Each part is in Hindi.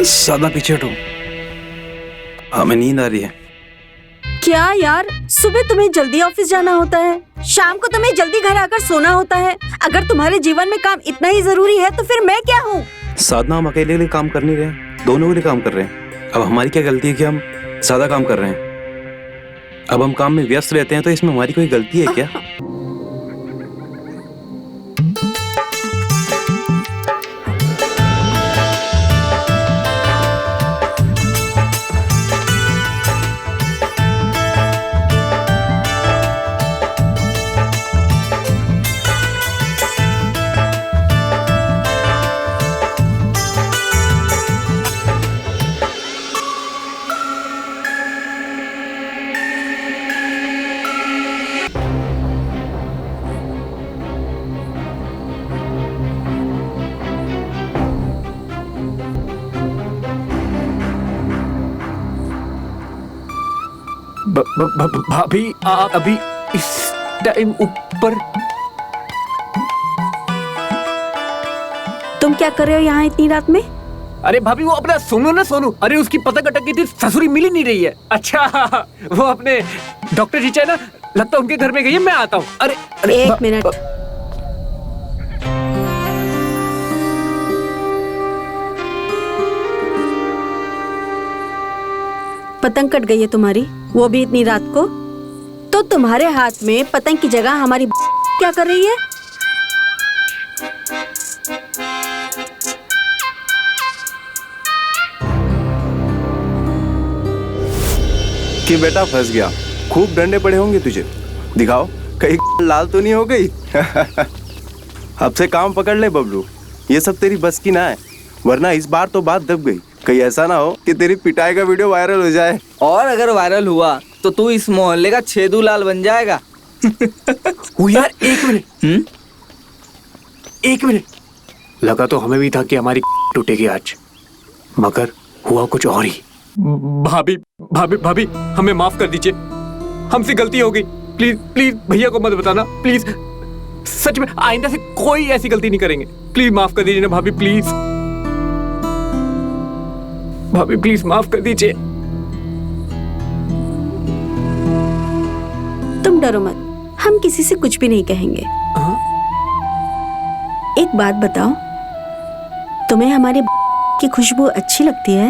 साधना पीछे हटो, हमें नींद आ रही है। क्या यार, सुबह तुम्हें जल्दी ऑफिस जाना होता है, शाम को तुम्हें जल्दी घर आकर सोना होता है। अगर तुम्हारे जीवन में काम इतना ही जरूरी है तो फिर मैं क्या हूँ? साधना, हम अकेले के लिए काम कर नहीं रहे, दोनों के लिए काम कर रहे हैं। अब हमारी क्या गलती है कि हम ज्यादा काम कर रहे हैं? अब हम काम में व्यस्त रहते हैं, तो इसमें हमारी कोई गलती है क्या? भाभी, आप अभी इस टाइम ऊपर? तुम क्या कर रहे हो यहाँ इतनी रात में? अरे भाभी, वो अपना सोनू ना, सोनू, अरे उसकी पतंग अटक गई थी, ससुरी मिल ही नहीं रही है। अच्छा, वो अपने डॉक्टर टीचर ना, लगता है उनके घर में गई है, मैं आता हूँ। अरे एक मिनट। पतंग कट गई है तुम्हारी, वो भी इतनी रात को? तो तुम्हारे हाथ में पतंग की जगह हमारी क्या कर रही है? कि बेटा फंस गया, खूब डंडे पड़े होंगे तुझे, दिखाओ कहीं लाल तो नहीं हो गई। अब से काम पकड़ ले बबलू, ये सब तेरी बस की ना है, वरना इस बार तो बात दब गई। कहीं ऐसा ना हो कि तेरी पिटाई का वीडियो वायरल हो जाए। और अगर वायरल हुआ तो तू इस मोहल्ले का छेदू लाल बन जाएगा। यार एक मिनट, एक मिनट, लगा तो हमें भी था कि हमारी टूटेगी आज, मगर हुआ कुछ और ही। भाभी भाभी भाभी, हमें माफ कर दीजिए, हमसे गलती हो गई। प्लीज प्लीज भैया को मत बताना, प्लीज। सच में आइंदा से कोई ऐसी गलती नहीं करेंगे। प्लीज माफ कर दीजिए ना भाभी, प्लीज भाभी, प्लीज माफ कर दीजिए। तुम डरो मत, हम किसी से कुछ भी नहीं कहेंगे। एक बात बताओ, तुम्हें हमारे की खुशबू अच्छी लगती है?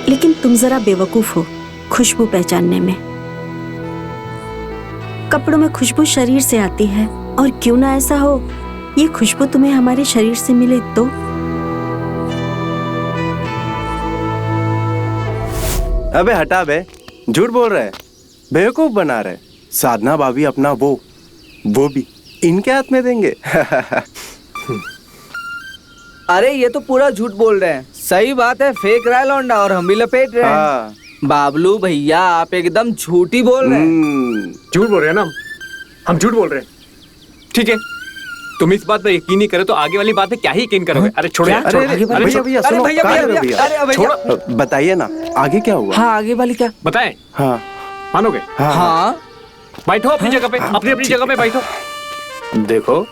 लेकिन तुम जरा बेवकूफ हो खुशबू पहचानने में। कपड़ों में खुशबू शरीर से आती है, और क्यों ना ऐसा हो, ये खुशबू तुम्हें हमारे शरीर से मिले तो? अबे हटा बे, झूठ बोल रहे, बेवकूफ बना रहे। साधना भाभी अपना वो भी इनके हाथ में देंगे। अरे ये तो पूरा झूठ बोल रहे हैं। सही बात है, फेक रहा है लौंडा, और हम भी लपेट रहे हैं। बाबलू भैया, आप एकदम झूठी बोल रहे हैं। झूठ बोल रहे हैं ना हम झूठ बोल रहे हैं। ठीक है, तुम इस बात पर यकीन नहीं करे तो आगे वाली बात है क्या ही यकीन करोगे? अरे छोड़ो यार, भैया भैया सुनो, भैया बताइए ना आगे क्या हुआ? हाँ, आगे वाली क्या बताएं? हाँ मानोगे? हाँ, बैठो अपनी जगह पे, अपनी अपनी जगह पे बैठो। देखो,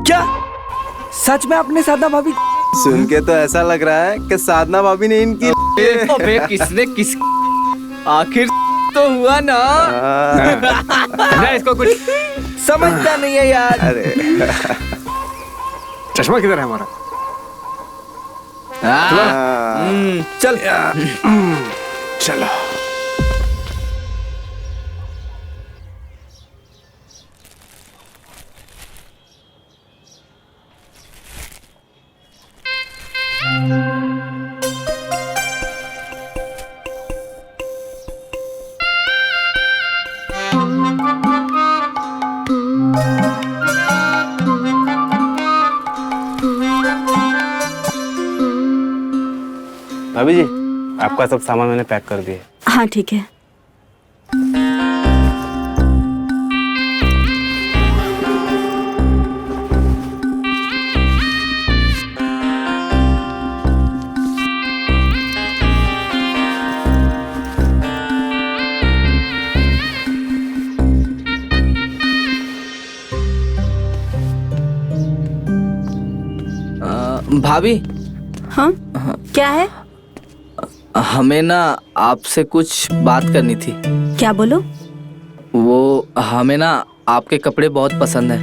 क्या सच में आपने साधना भाभी? सुन के तो ऐसा लग रहा है कि साधना भाभी ने इनकी अबे किसने किस, आखिर तो हुआ ना। ना इसको कुछ समझता नहीं है यार। अरे चश्मा किधर है हमारा? चल चलो। भाभी जी, आपका सब सामान मैंने पैक कर दिया। हाँ ठीक है। भाभी, हाँ क्या है? हमें ना आपसे कुछ बात करनी थी। क्या बोलो? वो हमें ना आपके कपड़े बहुत पसंद है,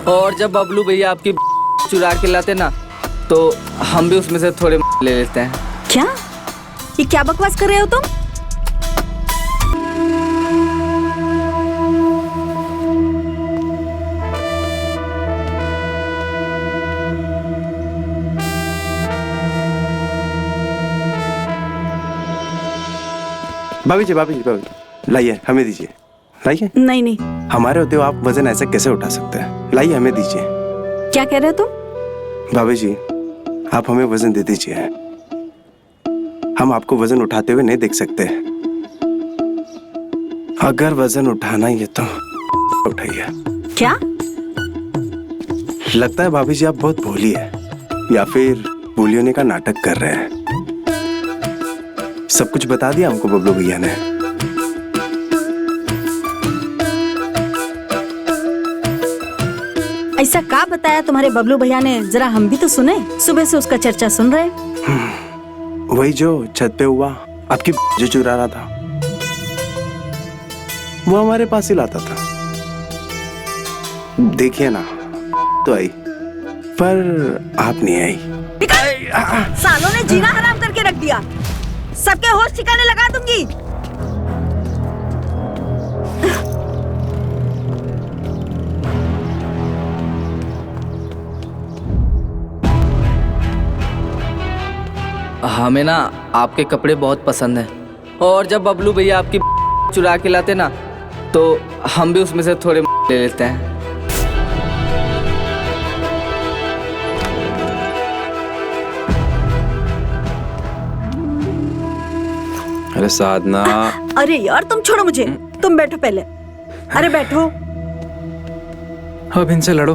और जब बबलू भैया आपकी चुरा के लाते ना तो हम भी उसमें से थोड़े ले लेते हैं। क्या? ये क्या बकवास कर रहे हो तुम? भाभी जी, भाभी जी, भाभी जी, लाइए हमें दीजिए, लाइए। नहीं नहीं। हमारे होते हो आप वजन ऐसे कैसे उठा सकते हैं? लाइए हमें दीजिए। क्या कह रहे हो तुम? भाभी जी, आप हमें वजन दे दीजिए। हम आपको वजन उठाते हुए नहीं देख सकते। अगर वजन उठाना ही है तो उठाइए। क्या? लगता है भाभी जी आप बहुत भोली है, या फिर भोली होने का नाटक कर रहे हैं। सब कुछ बता दिया हमको बबलू भैया ने। ऐसा क्या बताया तुम्हारे बबलू भैया ने? जरा हम भी तो सुने। सुबह से उसका चर्चा सुन रहे। वही जो छत पे हुआ, आपकी जो चुरा रहा था, वो हमारे पास ही लाता था। देखिए ना, तो आई, पर आप नहीं आई। सालों ने जीना हराम करके रख दिया। सबके होश ठिकाने लगा दूंगी। हमें ना आपके कपड़े बहुत पसंद हैं, और जब बबलू भैया आपकी चुरा के लाते ना तो हम भी उसमें से थोड़े ले लेते हैं। अरे साधना। अरे यार तुम छोड़ो मुझे, तुम बैठो पहले। अरे बैठो। अब इनसे लड़ो।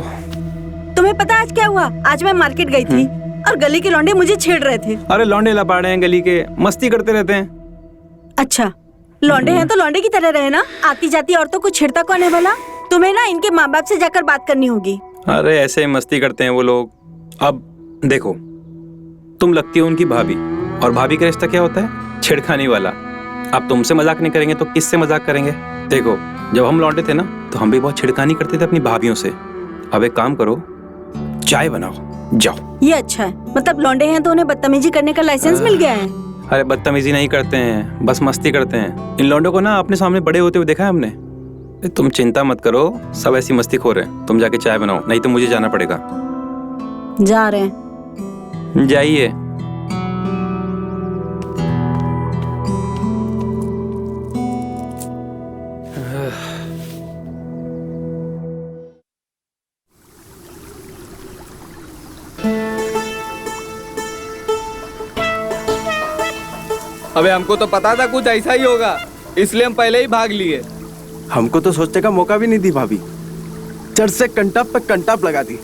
तुम्हें पता आज क्या हुआ? आज मैं मार्केट गई थी और गली के लौंडे मुझे छेड़ रहे थे। अरे लौंडे लपाड़े हैं गली के, मस्ती करते रहते हैं। अच्छा, लौंडे हैं तो लौंडे की तरह रहे ना। आती जाती औरतों को छेड़ता कौन है भला? तुम्हें ना इनके माँ बाप से जाकर बात करनी होगी। अरे ऐसे ही मस्ती करते हैं वो लोग। अब देखो, तुम लगती हो उनकी भाभी, और भाभी का रिश्ता क्या होता है? छेड़खानी वाला। अब तुमसे मजाक नहीं करेंगे तो किससे मजाक करेंगे? देखो, जब हम लौंडे थे ना तो हम भी बहुत छिड़खानी करते थे अपनी भाभियों से। अब एक काम करो, चाय बनाओ, जाओ। ये अच्छा है, मतलब लौंडे हैं तो उन्हें बदतमीजी करने का लाइसेंस मिल गया है। अरे बदतमीजी नहीं करते हैं, बस मस्ती करते हैं। इन लौंडों को ना अपने सामने बड़े होते हुए देखा है हमने। तुम चिंता मत करो, सब ऐसी मस्ती खो रहे हैं। तुम जाके चाय बनाओ, नहीं तो मुझे जाना पड़ेगा। जा रहे हैं। जाइए। अबे हमको तो पता था कुछ ऐसा ही होगा, इसलिए हम पहले ही भाग लिए। हमको तो सोचने का मौका भी नहीं दी भाभी। चढ़ से कंटाप पे कंटाप लगा दी।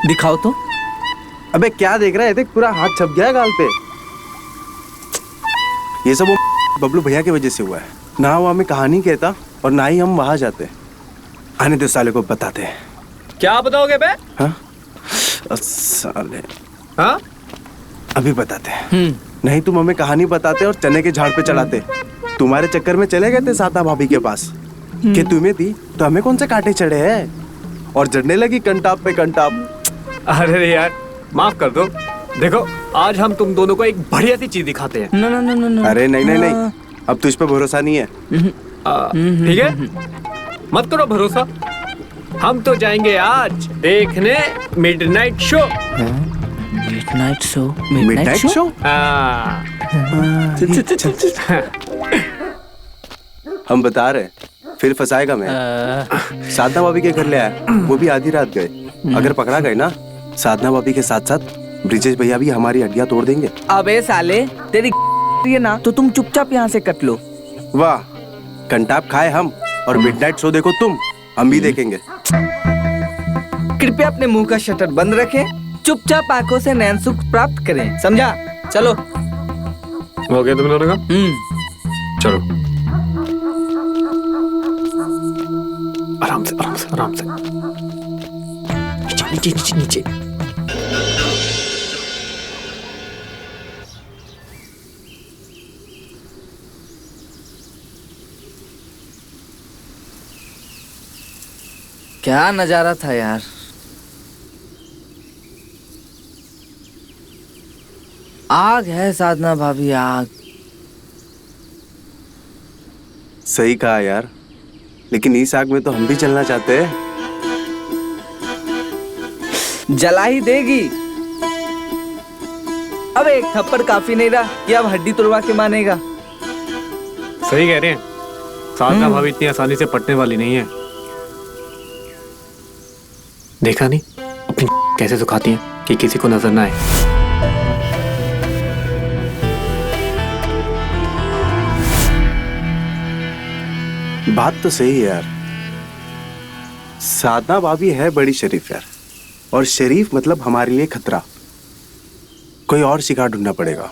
दिखाओ तो। अबे क्या देख रहा है? देख, पूरा हाथ छप गया है गाल पे। ये सब वो बबलू भैया की वजह से हुआ है। ना वो हमें कहानी कहता और ना ही हम वहां जाते। आने दो, साले को बताते हैं। क्या बताओगे बे? हाँ साले, हाँ अभी बताते हैं। नहीं तुम हमें कहानी बताते और चने के झाड़ पे चढ़ाते। तुम्हारे चक्कर में चले गए थे सादा भाभी के पास कि तुम्हें थी तो हमें कौन से कांटे चढ़े हैं, और जड़ने लगी कंटाप पे कंटाप। अरे यार माफ कर दो। देखो आज हम तुम दोनों को एक बढ़िया सी चीज दिखाते हैं। No no no no no. अरे नहीं नहीं नहीं, अब तुझ पे भरोसा नहीं है। ठीक है, मत करो भरोसा। हम तो जाएंगे आज देखने midnight show. Midnight show? Midnight show? हाँ। हम बता रहे, फिर फंसाएगा मैं। साधना भाभी के घर ले आया, वो भी आधी रात गए। अगर पकड़ा गए ना, साधना भाभी के साथ साथ ब्रिजेश भैया भी हमारी हड्डियां तोड़ देंगे। अबे साले, तेरी ये ना तो तुम चुपचाप यहाँ से कट लो। वाह, कंटाप खाए हम और मिडनाइट शो देखो तुम, हम भी देखेंगे। कृपया अपने मुंह का शटर बंद रखें, चुपचाप आंखों से नैन सुख प्राप्त करें, समझा? चलो। हो गया तुम दोनों का? चलो आराम से आराम से आराम से। नीचे नीचे नीचे। क्या नजारा था यार। आग है साधना भाभी, आग। सही कहा यार, लेकिन इस आग में तो हम भी चलना चाहते हैं। जला ही देगी। अब एक थप्पड़ काफी नहीं रहा कि अब हड्डी तुड़वा के मानेगा। सही कह रहे हैं, साधना भाभी इतनी आसानी से पटने वाली नहीं है। देखा नहीं अपनी कैसे सुखाती हैं कि किसी को नजर ना आए। बात तो सही है यार, साधना भाभी है बड़ी शरीफ यार, और शरीफ मतलब हमारे लिए खतरा। कोई और शिकार ढूंढना पड़ेगा।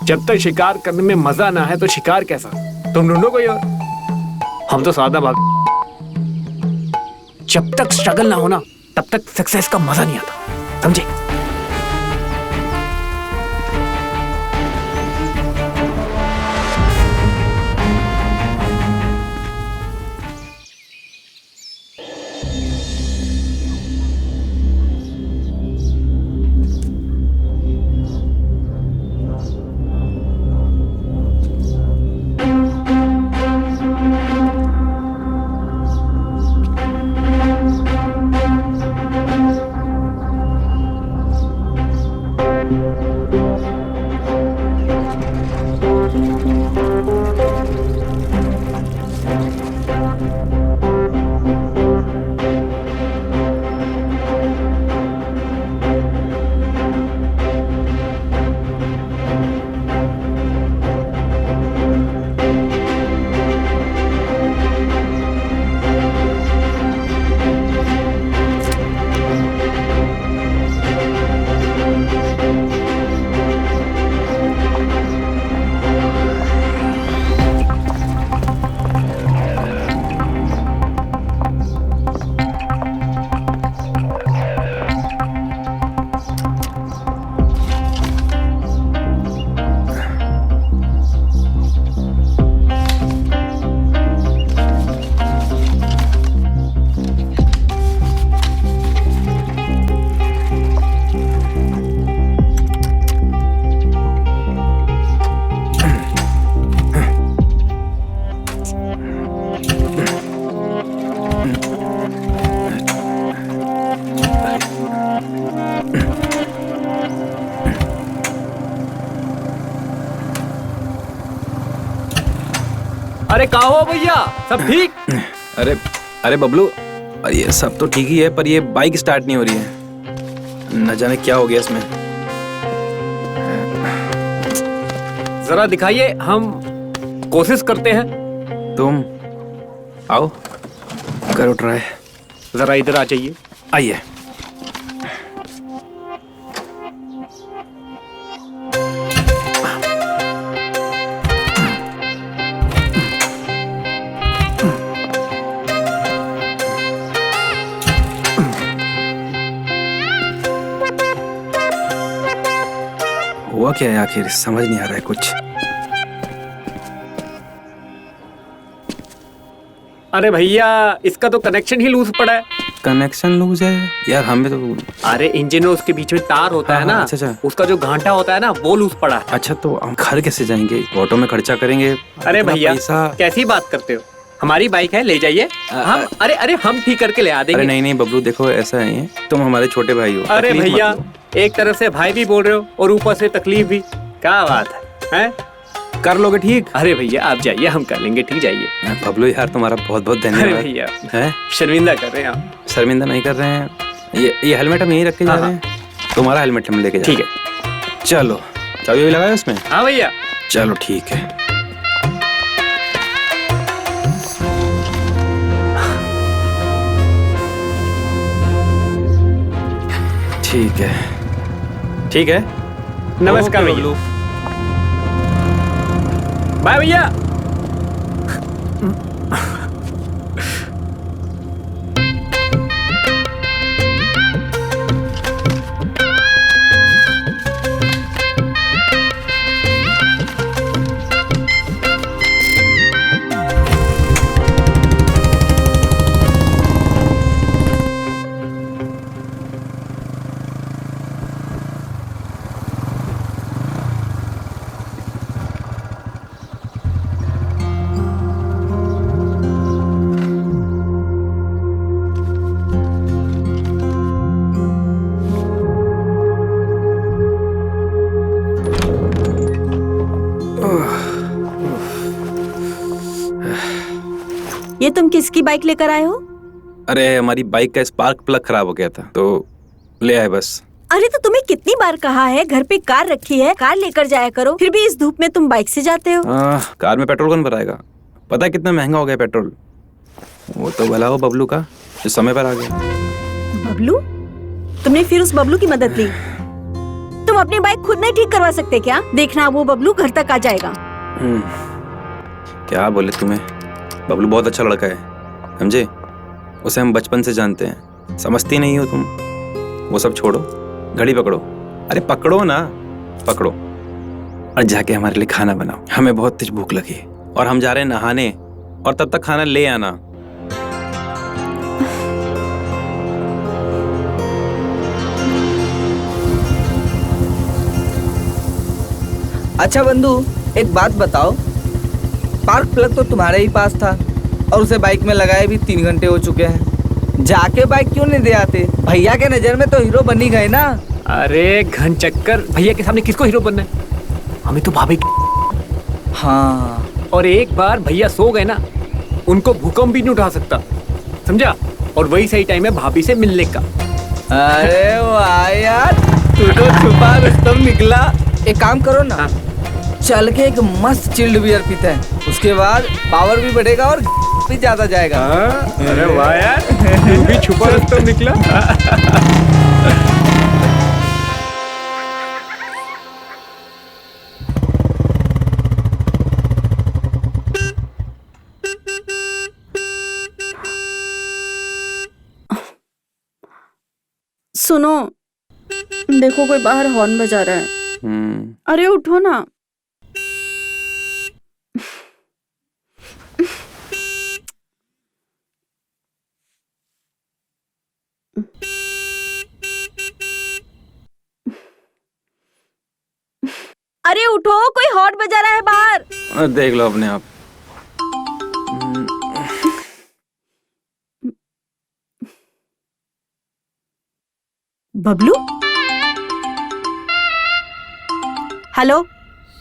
जब तक शिकार करने में मजा ना है तो शिकार कैसा? तुम ढूंढो कोई और। हम तो साधना भाभी, जब तक स्ट्रगल ना होना तब तक सक्सेस का मजा नहीं आता, समझे? अरे कहाँ हो भैया, सब ठीक? अरे अरे बबलू, अरे ये सब तो ठीक ही है, पर ये बाइक स्टार्ट नहीं हो रही है। न जाने क्या हो गया इसमें। जरा दिखाइए, हम कोशिश करते हैं। तुम आओ, करो ट्राई। जरा इधर आ जाइए। आइए। हुआ क्या है आखिर, समझ नहीं आ रहा है कुछ। अरे भैया, इसका तो कनेक्शन ही लूज पड़ा है। कनेक्शन लूज है यार, हमें तो। अरे इंजन और उसके बीच में तार होता है ना, अच्छा अच्छा। उसका जो घाटा होता है ना, वो लूज पड़ा है। अच्छा, तो हम घर कैसे जाएंगे? ऑटो में खर्चा करेंगे। अरे इतना भैया, पैसा। कैसी बात करते हो? हमारी बाइक है, ले जाइए। हम अरे हम ठीक करके ले आ अरे देंगे। नहीं नहीं बबलू, देखो ऐसा नहीं है, तुम हमारे छोटे भाई हो। अरे तकलीफ मत भैया, लो। एक तरफ से भाई भी बोल रहे हो और ऊपर से तकलीफ भी। क्या बात है, हैं? कर लोगे ठीक? अरे भैया आप जाइए, हम कर लेंगे, ठीक, जाइए। बबलू यार, तुम्हारा बहुत बहुत अरे धन्यवाद। भैया, है शर्मिंदा कर रहे हैं आप। शर्मिंदा नहीं कर रहे हैं। ये हेलमेट हम यहीं रख के जा हाँ, रहे हैं। तुम्हारा हेलमेट हम लेके जा ठीक रहे हैं। चलो, चाबी भी लगाए उसमें। हाँ भैया। चलो ठीक है। ठीक है, ठीक है। नमस्कार ओके, भैया। बाय भैया। ये तुम किसकी बाइक लेकर आए हो? अरे हमारी बाइक का स्पार्क प्लग खराब हो गया था तो ले आए बस। अरे तो तुम्हें कितनी बार कहा है घर पे कार रखी है, कार लेकर जाया करो, फिर भी इस धूप में तुम बाइक से जाते हो। कार में पेट्रोल कौन भराएगा? पता है कितना महंगा हो गया पेट्रोल। वो तो भला हो बबलू का जो समय पर आ गया। बबलू? तुमने फिर उस बबलू की मदद ली? तुम अपनी बाइक खुद नहीं ठीक करवा सकते क्या? देखना वो बबलू घर तक आ जाएगा। क्या बोले तुम्हें, बबलू बहुत अच्छा लड़का है, समझे? उसे हम बचपन से जानते हैं, समझती नहीं हो तुम। वो सब छोड़ो, घड़ी पकड़ो। अरे पकड़ो ना, पकड़ो और जाके हमारे लिए खाना बनाओ। हमें बहुत तेज भूख लगी है और हम जा रहे हैं नहाने, और तब तक खाना ले आना। अच्छा बंधु, एक बात बताओ, स्पार्क प्लग तो तुम्हारे ही पास था और उसे बाइक में लगाए भी 3 घंटे हो चुके हैं। जाके बाइक क्यों नहीं दे आते? भैया के नजर में तो हीरो बनी गए ना। अरे घन चक्कर, भैया के सामने किसको हीरो बनना है? हमें तो भाभी हाँ, और एक बार भैया सो गए ना, उनको भूकंप भी नहीं उठा सकता, समझा? और वही सही टाइम है भाभी से मिलने का। अरे वाह यार, तू तो छुपा रुस्तम निकला। एक काम करो ना, चल के एक मस्त चिल्ड बियर पीते हैं, उसके बाद पावर भी बढ़ेगा और भी ज्यादा जाएगा। अरे वाह यार, तू भी छुपा रुस्तम निकला। सुनो, देखो कोई बाहर हॉर्न बजा रहा है। अरे उठो ना। अरे उठो, कोई हॉर्न बजा रहा है बाहर। देख लो अपने आप। बबलू? हेलो?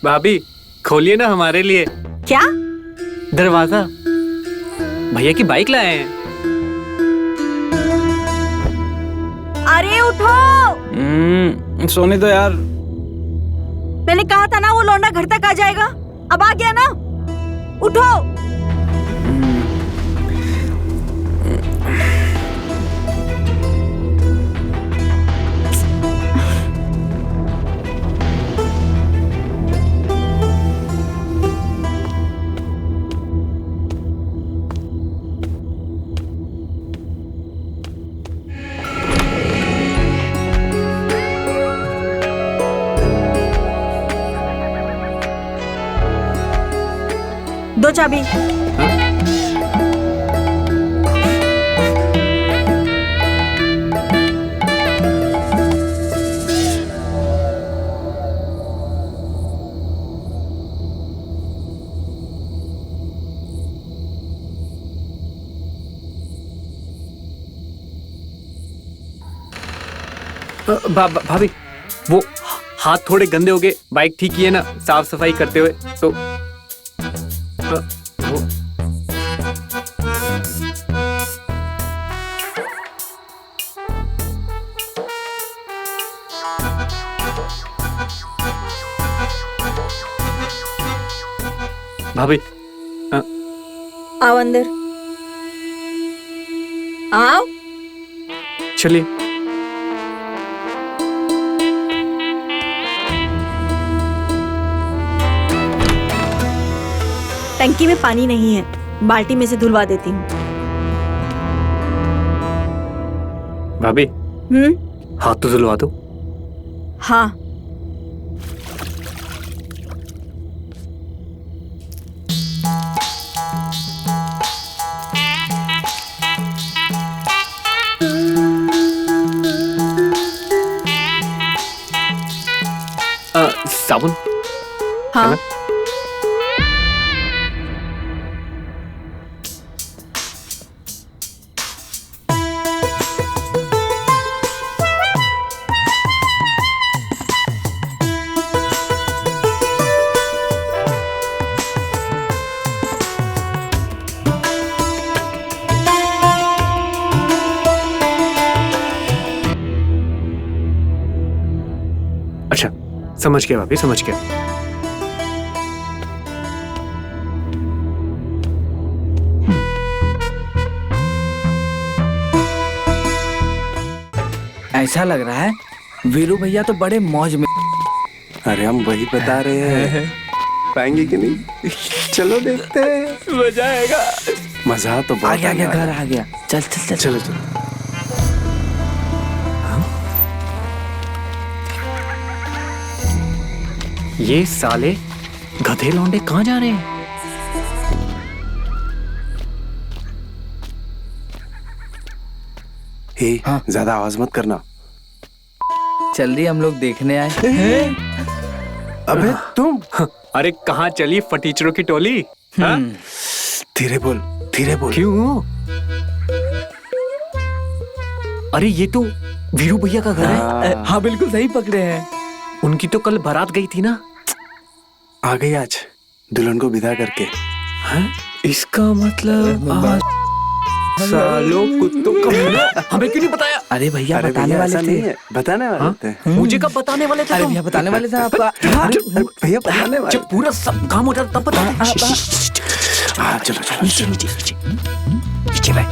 भाभी खोलिए ना हमारे लिए क्या? दरवाजा, भैया की बाइक लाए हैं। अरे उठो। सोने दो यार। मैंने कहा था ना वो लौंडा घर तक आ जाएगा, अब आ गया ना। उठो। दो चाबी। भाभी वो हाथ थोड़े गंदे हो गए, बाइक ठीक किए ना साफ सफाई करते हुए, तो वो भाभी आओ अंदर, आओ। चलिए। टंकी में पानी नहीं है, बाल्टी में से धुलवा देती हूँ। भाभी हाथ तो धुलवा दो। हाँ। साबुन? हाँ। समझ गया भाभी, समझ गया। ऐसा लग रहा है वीरू भैया तो बड़े मौज में। अरे हम वही बता रहे हैं, पाएंगे कि नहीं? चलो देखते हैं। मजा आएगा। मजा तो आ बहुत गया, आने वाला घर है। आ गया। चल चल चल चलो चलो। ये साले गधे लौंडे कहाँ जा रहे हैं? हे, ज्यादा आवाज मत करना। चल रही हम लोग देखने आए। अबे तुम अरे कहाँ चली फटीचरों की टोली? हाँ? धीरे बोल, धीरे बोल। क्यों? अरे ये तो वीरू भैया का घर है। हाँ बिल्कुल सही पकड़े हैं। उनकी तो कल बारात गई थी ना। आ गई आज दुल्हन को विदा करके। इसका मतलब आज सालों कुत्तों का हमें क्यों नहीं बताया? अरे भैया अरे बताने भैया वाले ऐसा थे। नहीं है, बताने वाले थे। मुझे कब बताने वाले थे अरे तुम? भैया बताने वाले थे आपका। अरे भैया बताने वाले। जब पूरा सब काम हो जाता तब बता। हाँ चलो चलो चलो। नीचे बैठ।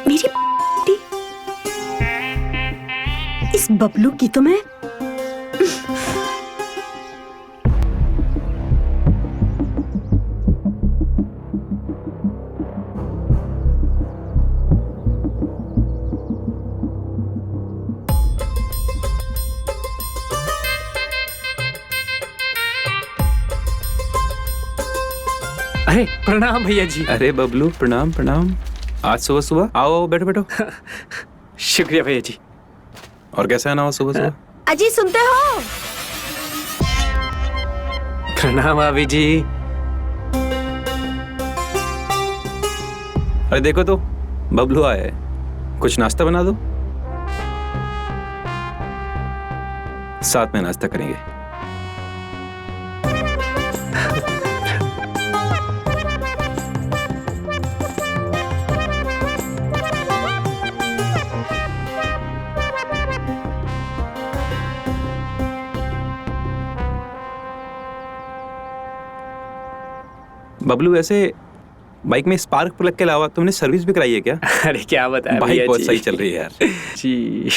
मेरी बेटी, इस बबलू की तो मैं अरे प्रणाम भैया जी। अरे बबलू, प्रणाम प्रणाम। आज सुबह सुबह आओ, बैठो बैठो। शुक्रिया भैया जी। और कैसा है ना सुबह सुबह? अजी सुनते हो? प्रणाम भाभी जी। अरे देखो तो बबलू आया है, कुछ नाश्ता बना दो, साथ में नाश्ता करेंगे। बबलू, वैसे बाइक में स्पार्क प्लग के अलावा तुमने सर्विस भी कराई है क्या? अरे क्या बताया बाइक भैया बहुत जी। सही चल रही है यार। जी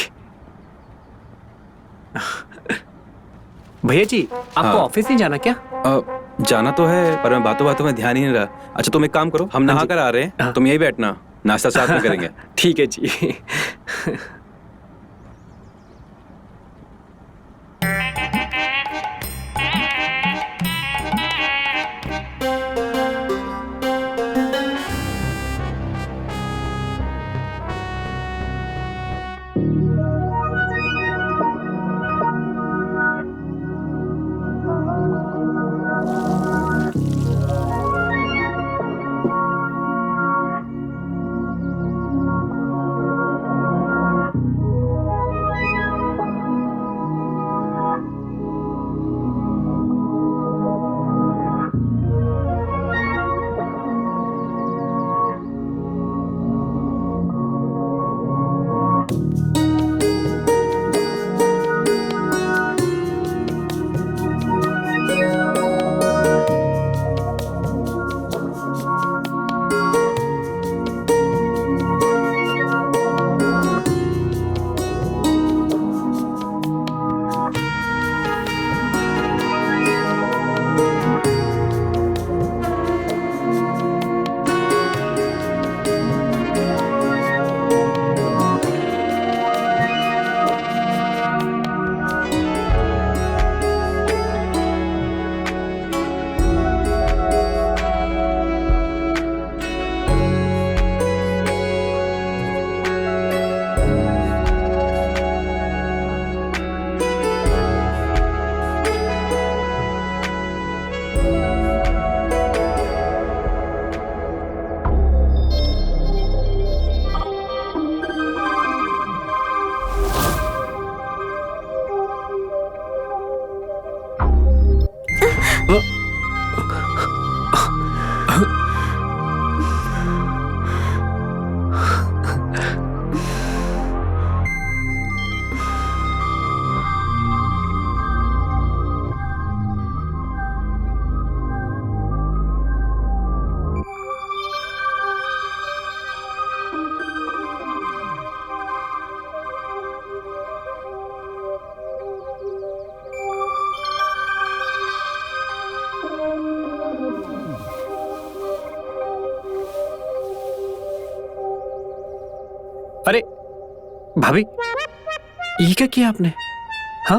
भैया जी, आपको हाँ। ऑफिस नहीं जाना क्या? जाना तो है, पर मैं बातों बातों में ध्यान ही नहीं रहा। अच्छा तुम एक काम करो, हम नहा कर आ रहे हैं, हाँ। तुम यही बैठना, नाश्ता साथ में करेंगे। ठीक है जी। अरे भाभी, ये क्या किया आपने? हाँ,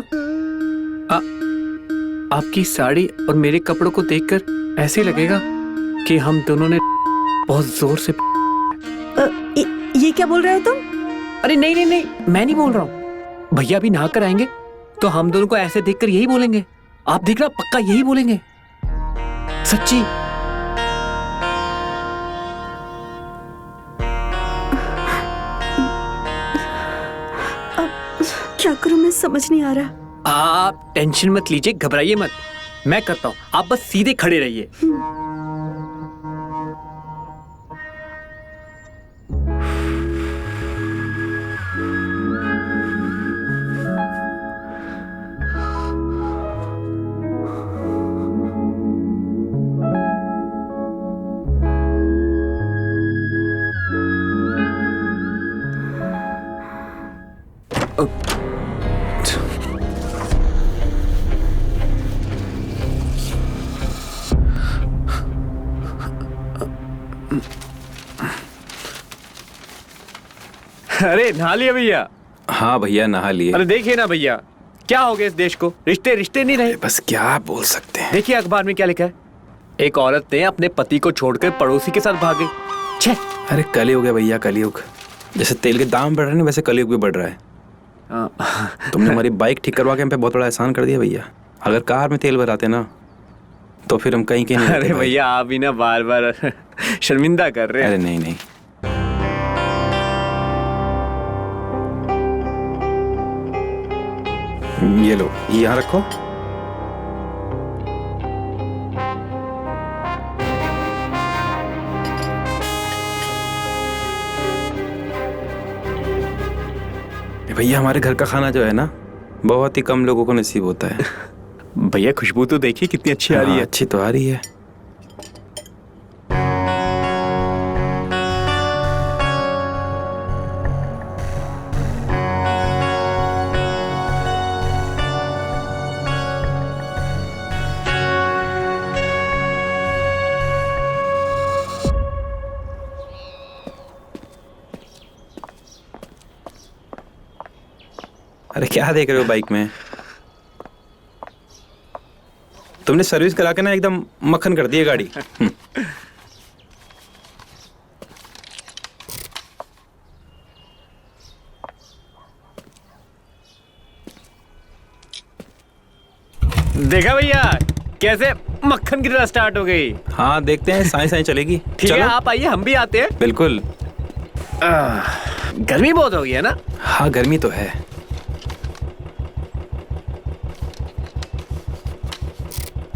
आपकी साड़ी और मेरे कपड़ों को देखकर ऐसे लगेगा कि हम दोनों ने बहुत जोर से। ये क्या बोल रहे हो तुम? अरे नहीं नहीं नहीं, मैं नहीं बोल रहा हूँ। भैया भी नहा कर आएंगे तो हम दोनों को ऐसे देखकर यही बोलेंगे। आप देखना, पक्का यही बोलेंगे, सच्ची। क्या करूं मैं समझ नहीं आ रहा। आप टेंशन मत लीजिए, घबराइए मत, मैं करता हूँ, आप बस सीधे खड़े रहिए। अरे नहा लिया भैया? हाँ भैया नहा लिए। अरे देखिए ना भैया, क्या हो गया इस देश को, रिश्ते रिश्ते नहीं रहे। बस क्या बोल सकते हैं। देखिए अखबार में क्या लिखा है, एक औरत ने अपने पति को छोड़कर पड़ोसी के साथ भाग गई। छे! अरे कलयुग है भैया, कलयुग। जैसे तेल के दाम बढ़ रहे हैं वैसे कलयुग भी बढ़ रहा है। तुमने हमारी बाइक ठीक करवा के हम पे बहुत बड़ा एहसान कर दिया भैया। अगर कार में तेल भराते ना तो फिर हम कहीं के नहीं। अरे भैया आप भी ना बार बार शर्मिंदा कर रहे हैं। अरे नहीं नहीं, ये लो, ये यहाँ रखो। भैया हमारे घर का खाना जो है ना, बहुत ही कम लोगों को नसीब होता है। भैया खुशबू तो देखिए कितनी अच्छी आ रही है। अच्छी तो आ रही है। अरे क्या देख रहे हो बाइक में? तुमने सर्विस करा के ना एकदम मक्खन कर दी है गाड़ी। देखा भैया कैसे मक्खन की तरह स्टार्ट हो गई। हाँ देखते हैं, साई साई चलेगी। ठीक है, चलो। आप आइए, हम भी आते हैं। बिल्कुल। गर्मी बहुत हो गई है ना। हाँ गर्मी तो है।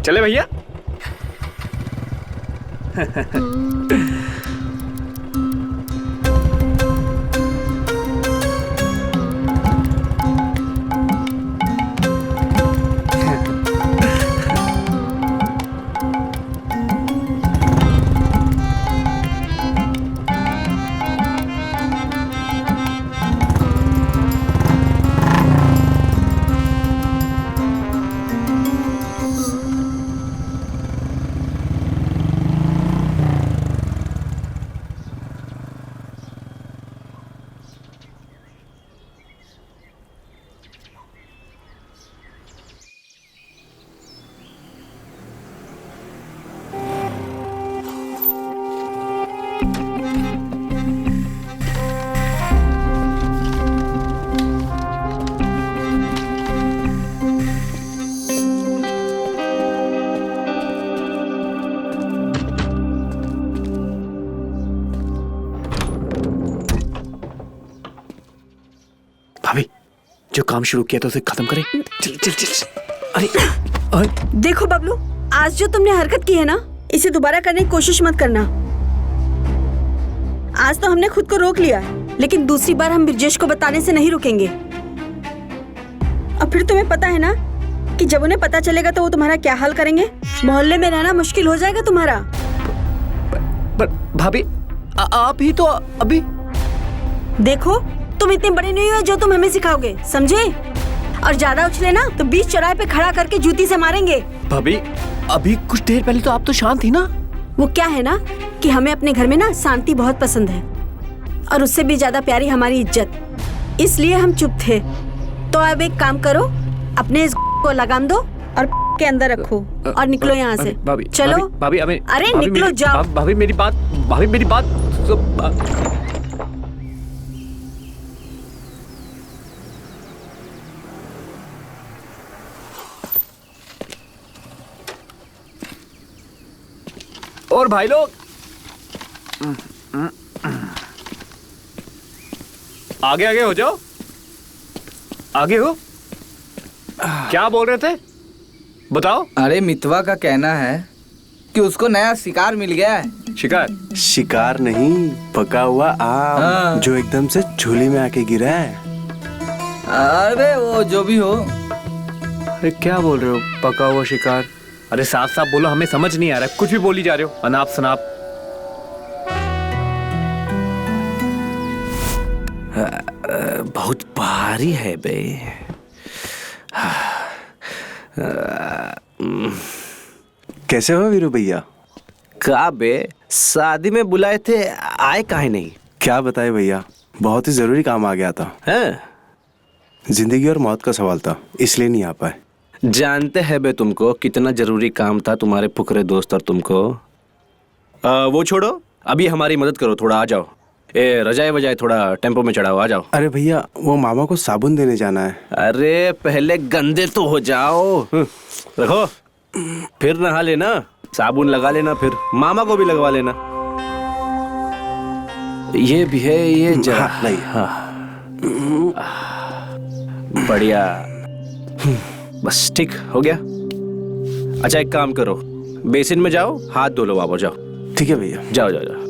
चले भैया। भाभी जो काम शुरू किया था उसे खत्म करें। चल चल चल। अरे देखो बबलू, आज जो तुमने हरकत की है ना, इसे दोबारा करने की कोशिश मत करना। आज तो हमने खुद को रोक लिया है, लेकिन दूसरी बार हम ब्रिजेश को बताने से नहीं रुकेंगे। अब फिर तुम्हें पता है ना कि जब उन्हें पता चलेगा तो वो तुम्हारा क्या हाल करेंगे। मोहल्ले में रहना मुश्किल हो जाएगा तुम्हारा। पर भाभी आप ही तो अभी। देखो तुम इतने बड़े नहीं हो जो तुम हमें सिखाओगे, समझे? और ज्यादा उछले ना तो बीच चौराहे पे खड़ा करके जूती से मारेंगे। भाभी अभी कुछ देर पहले तो आप तो शांत थी ना। वो क्या है ना कि हमें अपने घर में ना शांति बहुत पसंद है, और उससे भी ज्यादा प्यारी हमारी इज्जत। इसलिए हम चुप थे। तो अब एक काम करो, अपने इस को लगाम दो और के अंदर रखो और निकलो यहाँ से। भाभी, चलो भाभी, भाभी, अरे भाभी, निकलो, जाओ। भाभी मेरी बात, भाभी मेरी बात और भाई लोग आगे आगे हो जाओ, आगे हो। क्या बोल रहे थे बताओ। अरे मितवा का कहना है कि उसको नया शिकार मिल गया है। शिकार? शिकार नहीं, पका हुआ आम हाँ। जो एकदम से झोली में आके गिरा है। अरे वो जो भी हो। अरे क्या बोल रहे हो, पका हुआ शिकार? अरे साफ साफ बोलो, हमें समझ नहीं आ रहा है, कुछ भी बोली जा रहे हो, अनाप शनाप। बहुत भारी है बे। कैसे हो वीरू भैया? का बे, शादी में बुलाए थे, आए काहे नहीं? क्या बताए भैया, बहुत ही जरूरी काम आ गया था। हैं? जिंदगी और मौत का सवाल था, इसलिए नहीं आ पाए। जानते हैं बे तुमको कितना जरूरी काम था तुम्हारे फुकरे दोस्त और तुमको। वो छोड़ो, अभी हमारी मदद करो, थोड़ा आ जाओ। ए रजाए बजाए थोड़ा टेम्पो में चढ़ाओ, आ जाओ। अरे भैया, वो मामा को साबुन देने जाना है। अरे पहले गंदे तो हो जाओ। रखो, फिर नहा लेना, साबुन लगा लेना, फिर मामा को भी लगवा लेना। ये भी है, ये जरा हाँ, नहीं। बढ़िया, बस ठीक हो गया। अच्छा एक काम करो, बेसिन में जाओ, हाथ धो लो, वापस जाओ। ठीक है भैया। जाओ जाओ जाओ।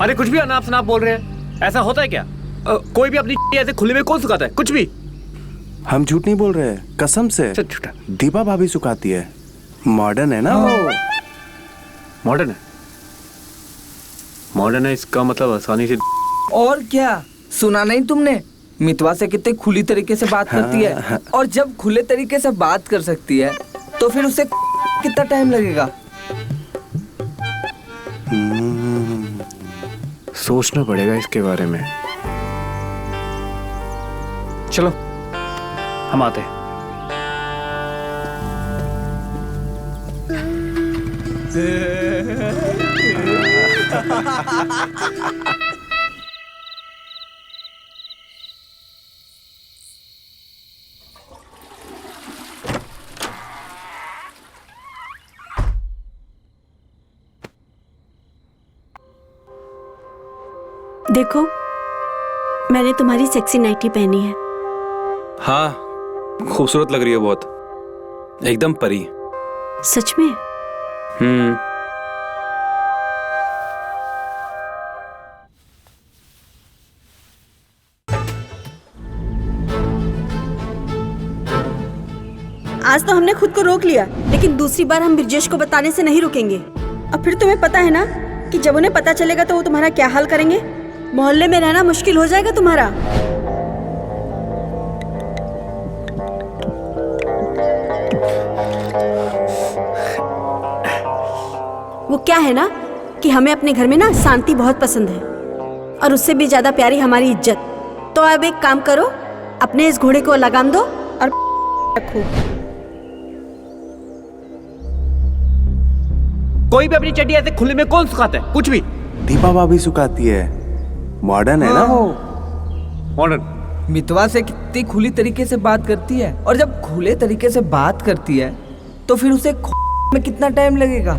अरे कुछ भी अनाप शनाप बोल रहे हैं, ऐसा होता है क्या? कोई भी अपनी ऐसे खुले में कौन सुखाता है? कुछ भी। हम झूठ नहीं बोल रहे हैं, कसम से। सच झूठा। दीपा भाभी सुखाती है, मॉडर्न है ना वो। मॉडर्न है? मॉडर्न है इसका मतलब आसानी से। और क्या, सुना नहीं तुमने? मितवा से कितने खुली तरीके से बात करती है, और जब खुले तरीके से बात कर सकती है तो फिर उसे कितना टाइम लगेगा? सोचना पड़ेगा इसके बारे में। चलो हम आते हैं। देखो, मैंने तुम्हारी सेक्सी नाइटी पहनी है। हाँ, खूबसूरत लग रही है बहुत, एकदम परी। सच में? आज तो हमने खुद को रोक लिया, लेकिन दूसरी बार हम ब्रिजेश को बताने से नहीं रुकेंगे। अब फिर तुम्हें पता है ना कि जब उन्हें पता चलेगा तो वो तुम्हारा क्या हाल करेंगे। मोहल्ले में रहना मुश्किल हो जाएगा तुम्हारा। वो क्या है ना कि हमें अपने घर में ना शांति बहुत पसंद है, और उससे भी ज्यादा प्यारी हमारी इज्जत। तो अब एक काम करो, अपने इस घोड़े को लगाम दो और रखो। कोई भी अपनी चड्डी ऐसे खुले में कौन सुखाता है? कुछ भी। दीपा भाभी सुखाती है, मॉडर्न है ना वो। मॉडर्न। मितवा से कितनी खुली तरीके से बात करती है, और जब खुले तरीके से बात करती है तो फिर उसे में कितना टाइम लगेगा?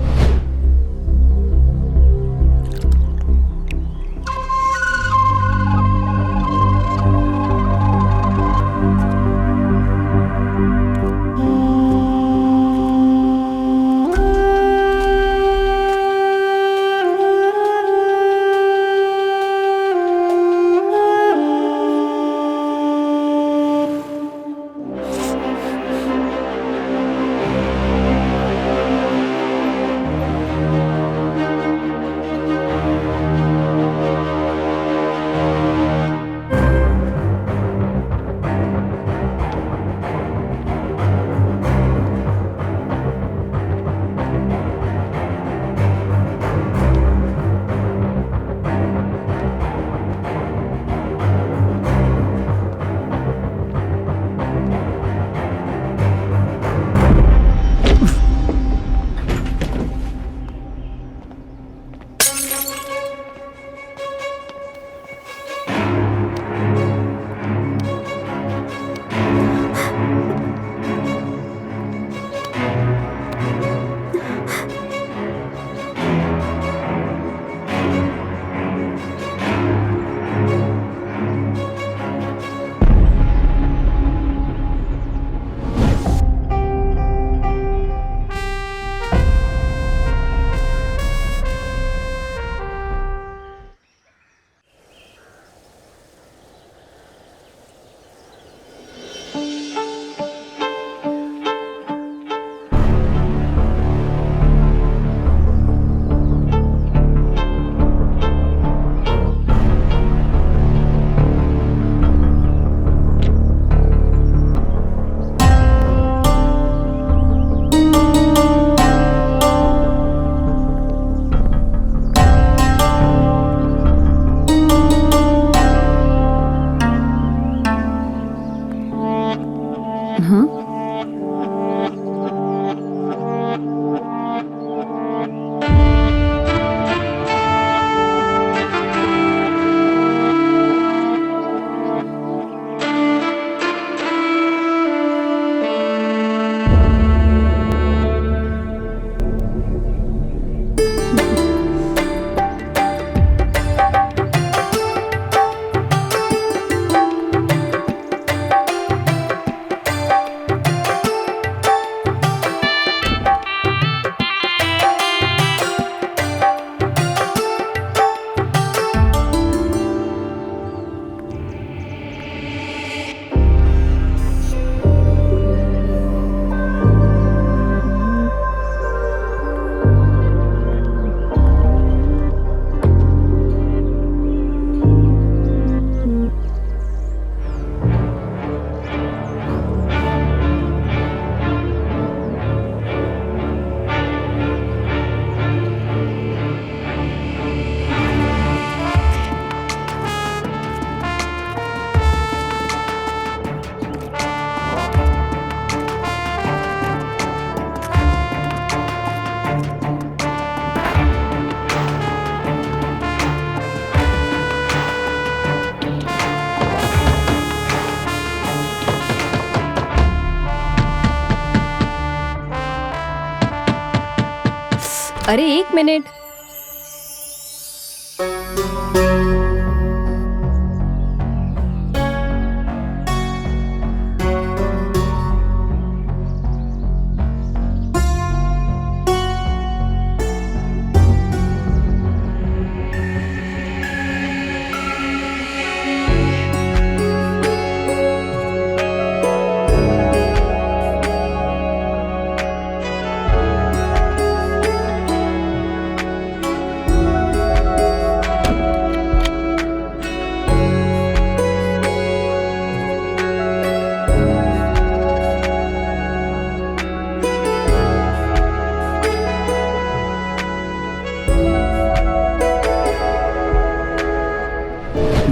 अरे 1 मिनट।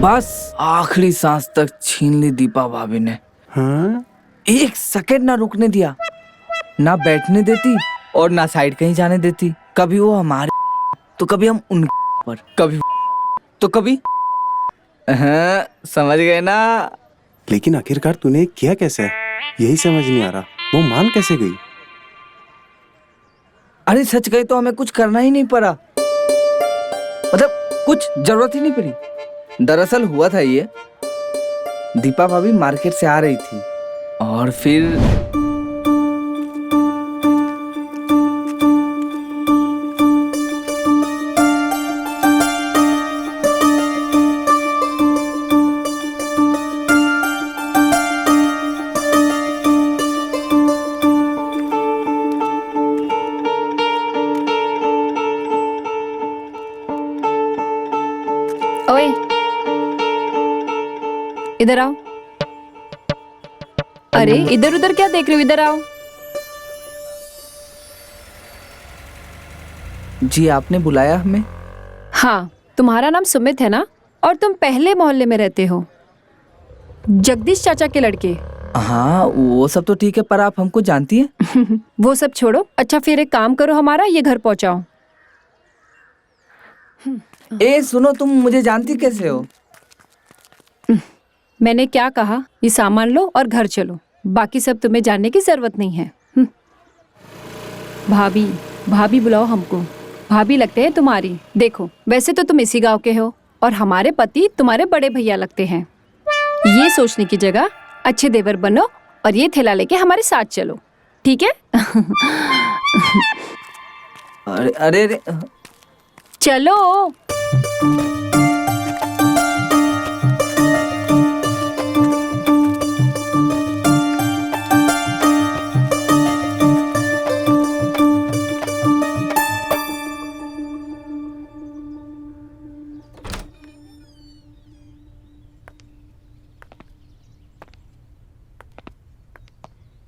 बस आखिरी सांस तक छीन ली दीपा भाभी ने। हाँ? 1 सेकंड ना रुकने दिया, ना बैठने देती और ना साइड कहीं जाने देती। कभी वो हमारे तो कभी हम उनके पर, कभी तो कभी। हाँ, समझ गए ना? लेकिन आखिरकार तूने किया कैसे? यही समझ नहीं आ रहा, वो मान कैसे गई? अरे सच गए तो हमें कुछ करना ही नहीं पड़ा, मतलब कुछ जरूरत ही नहीं पड़ी। दरअसल हुआ था ये, दीपा भाभी मार्केट से आ रही थी और फिर ओए, इधर आओ। अरे इधर उधर क्या देख रहे हो, इधर आओ। जी आपने बुलाया हमें? हाँ, तुम्हारा नाम सुमित है ना, और तुम पहले मोहल्ले में रहते हो, जगदीश चाचा के लड़के। हाँ वो सब तो ठीक है, पर आप हमको जानती हैं? वो सब छोड़ो। अच्छा फिर एक काम करो, हमारा ये घर पहुंचाओ। ए सुनो, तुम मुझे जानती कैसे हो? मैंने क्या कहा, ये सामान लो और घर चलो, बाकी सब तुम्हें जानने की जरूरत नहीं है। भाभी भाभी बुलाओ हमको, भाभी लगते हैं तुम्हारी। देखो वैसे तो तुम इसी गांव के हो और हमारे पति तुम्हारे बड़े भैया लगते हैं। ये सोचने की जगह अच्छे देवर बनो और ये थैला लेके हमारे साथ चलो, ठीक है? अरे अरे अरे चलो।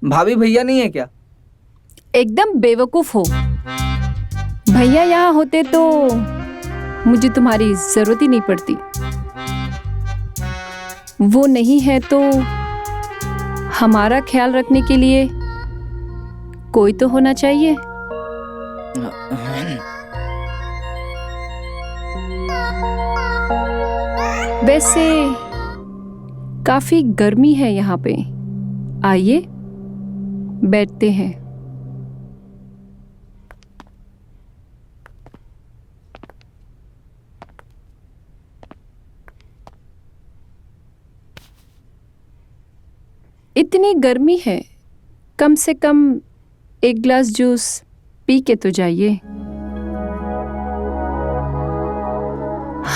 भाभी भैया नहीं है क्या? एकदम बेवकूफ हो। भैया यहाँ होते तो मुझे तुम्हारी जरूरत ही नहीं पड़ती। वो नहीं है तो हमारा ख्याल रखने के लिए कोई तो होना चाहिए। वैसे काफी गर्मी है यहाँ पे, आइए बैठते हैं। इतनी गर्मी है, कम से कम 1 गिलास जूस पी के तो जाइए,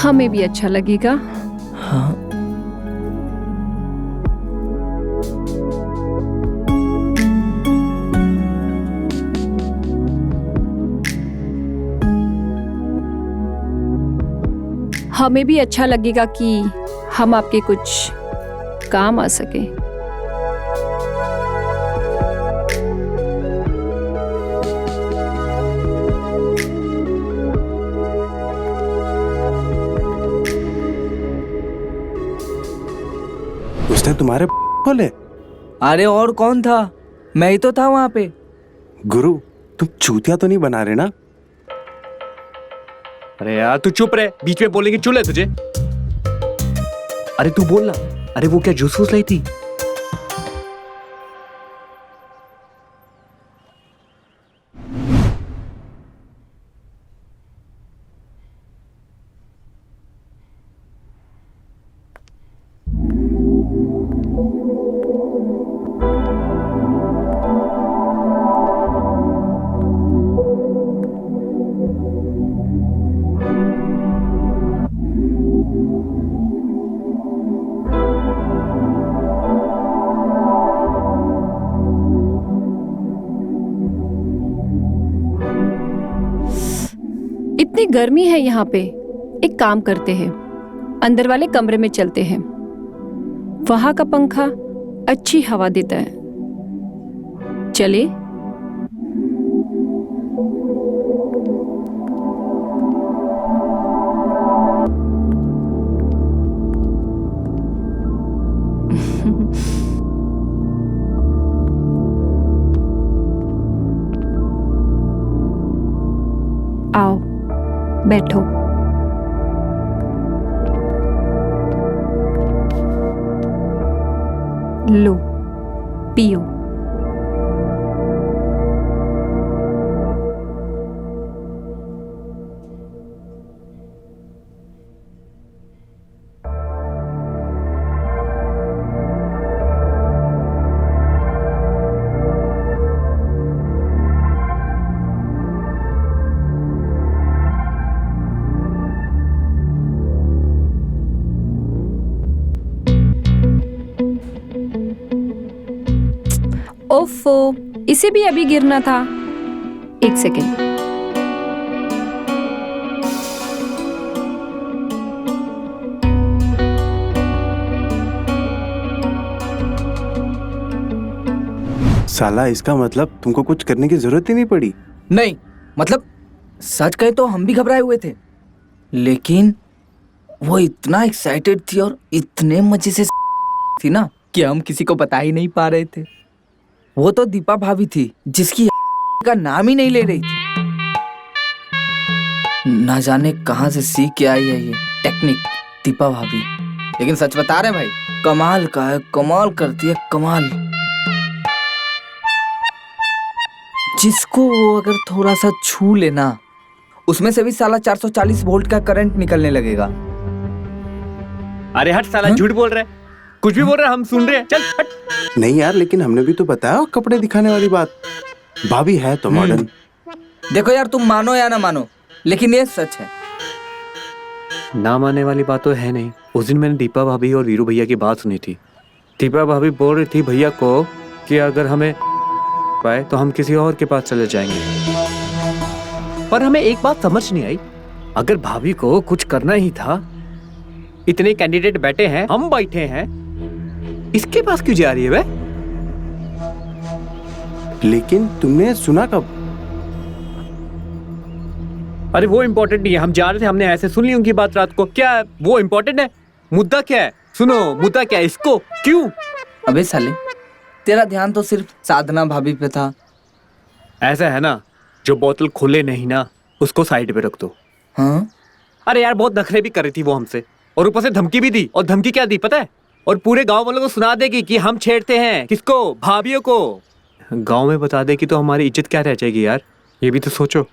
हमें भी अच्छा लगेगा। हाँ हमें भी अच्छा लगेगा कि हम आपके कुछ काम आ सके। उसने तुम्हारे खोले? अरे और कौन था, मैं ही तो था वहां पे। गुरु तुम चूतिया तो नहीं बना रहे ना? अरे यार तू चुप रहे, बीच में बोलेंगे चुल है तुझे। अरे तू बोल ना, अरे वो क्या जूस वूस लाई थी? इतनी गर्मी है यहाँ पे। एक काम करते हैं, अंदर वाले कमरे में चलते हैं। वहां का पंखा अच्छी हवा देता है। चले? आओ, बैठो। लो, पियो। ओफो, इसे भी अभी गिरना था। एक सेकेंड। साला इसका मतलब तुमको कुछ करने की जरूरत ही नहीं पड़ी। नहीं, मतलब सच कहे तो हम भी घबराए हुए थे, लेकिन वो इतना एक्साइटेड थी और इतने मजे से थी ना कि हम किसी को बता ही नहीं पा रहे थे। वो तो दीपा भाभी थी जिसकी का नाम ही नहीं ले रही थी। ना जाने कहां से सीख के आई है ये टेक्निक दीपा भाभी। लेकिन सच बता रहे भाई, कमाल का है, कमाल करती है, कमाल। जिसको वो अगर थोड़ा सा छू लेना, उसमें से भी साला 440 वोल्ट का करंट निकलने लगेगा। अरे हट साला, झूठ बोल रहे, कुछ भी बोल रहे, हम सुन रहे हैं। चल हट। नहीं यार, लेकिन हमने भी तो बताया कपड़े दिखाने वाली बात। भाभी है तो मॉडर्न। देखो यार, तुम मानो या ना मानो, लेकिन ये सच है। ना मानने वाली बात तो है नहीं। उस दिन मैंने दीपा भाभी और वीरू भैया की बात सुनी थी। दीपा भाभी बोल रही थी भैया को कि अगर हमें पाए तो हम किसी और के पास चले जाएंगे। पर हमें एक बात समझ नहीं आई, अगर भाभी को कुछ करना ही था, इतने कैंडिडेट बैठे हैं, हम बैठे हैं, इसके पास क्यों जा रही है वे? लेकिन तुमने सुना कब? अरे वो इम्पोर्टेंट नहीं है, हम जा रहे थे, हमने ऐसे सुन ली उनकी बात रात को। क्या वो इम्पोर्टेंट है? मुद्दा क्या है? सुनो, मुद्दा क्या है? इसको क्यों? अबे साले, तेरा ध्यान तो सिर्फ साधना भाभी पे था। ऐसा है ना, जो बोतल खुले नहीं ना, उसको साइड पे रख दो। हाँ? अरे यार, बहुत नखरे भी कर रही थी वो हमसे, और ऊपर से धमकी भी दी। और धमकी क्या दी पता है? और पूरे गांव वालों को सुना देगी कि हम छेड़ते हैं। किसको? भाभियों को। गांव में बता देगी तो हमारी इज्जत क्या रह जाएगी यार, ये भी तो सोचो।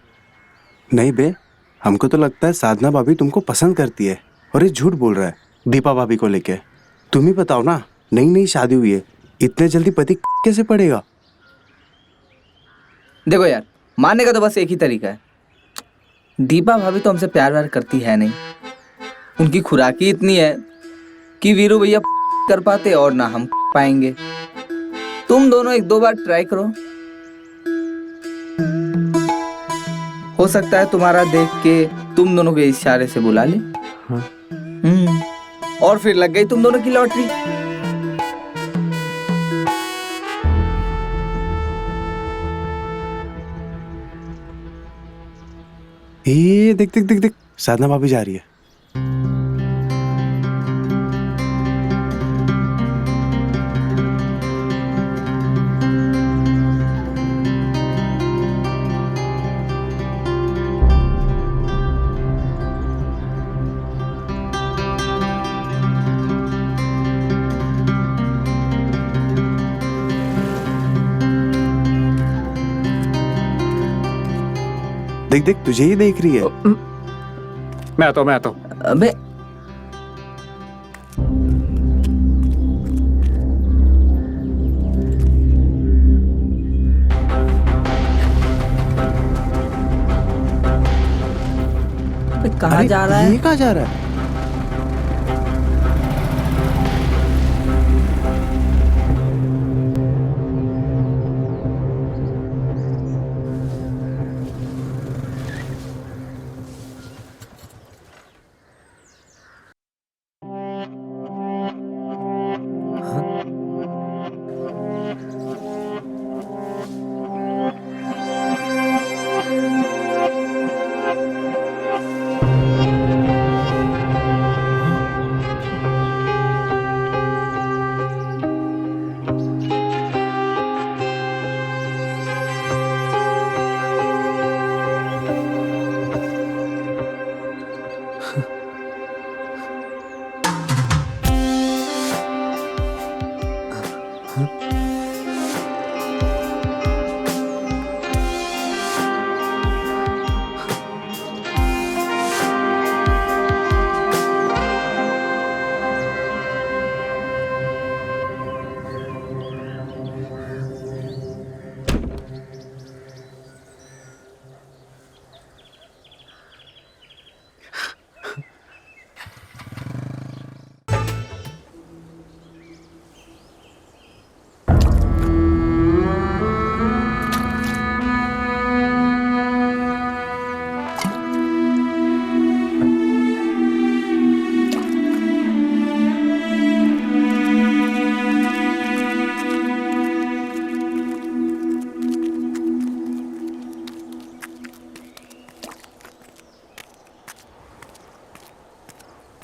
नहीं बे, हमको तो लगता है साधना भाभी तुमको पसंद करती है और ये झूठ बोल रहा है दीपा भाभी को लेके। तुम ही बताओ ना, नई नई शादी हुई है, इतने जल्दी पति कैसे पड़ेगा? देखो यार, मानने का तो बस एक ही तरीका है। दीपा भाभी तो हमसे प्यार व्यार करती है नहीं। उनकी खुराक ही इतनी है कि वीरू भैया कर पाते और ना हम पाएंगे। तुम दोनों एक दो बार ट्राई करो, हो सकता है तुम्हारा देख के तुम दोनों के इशारे से बुला ले। और फिर लग गई तुम दोनों की लॉटरी। देख देख देख देख, साधना भाभी जा रही है। देख देख, तुझे ही देख रही है। मैं आता हूँ। अबे कहाँ जा रहा है? ये कहाँ जा रहा है?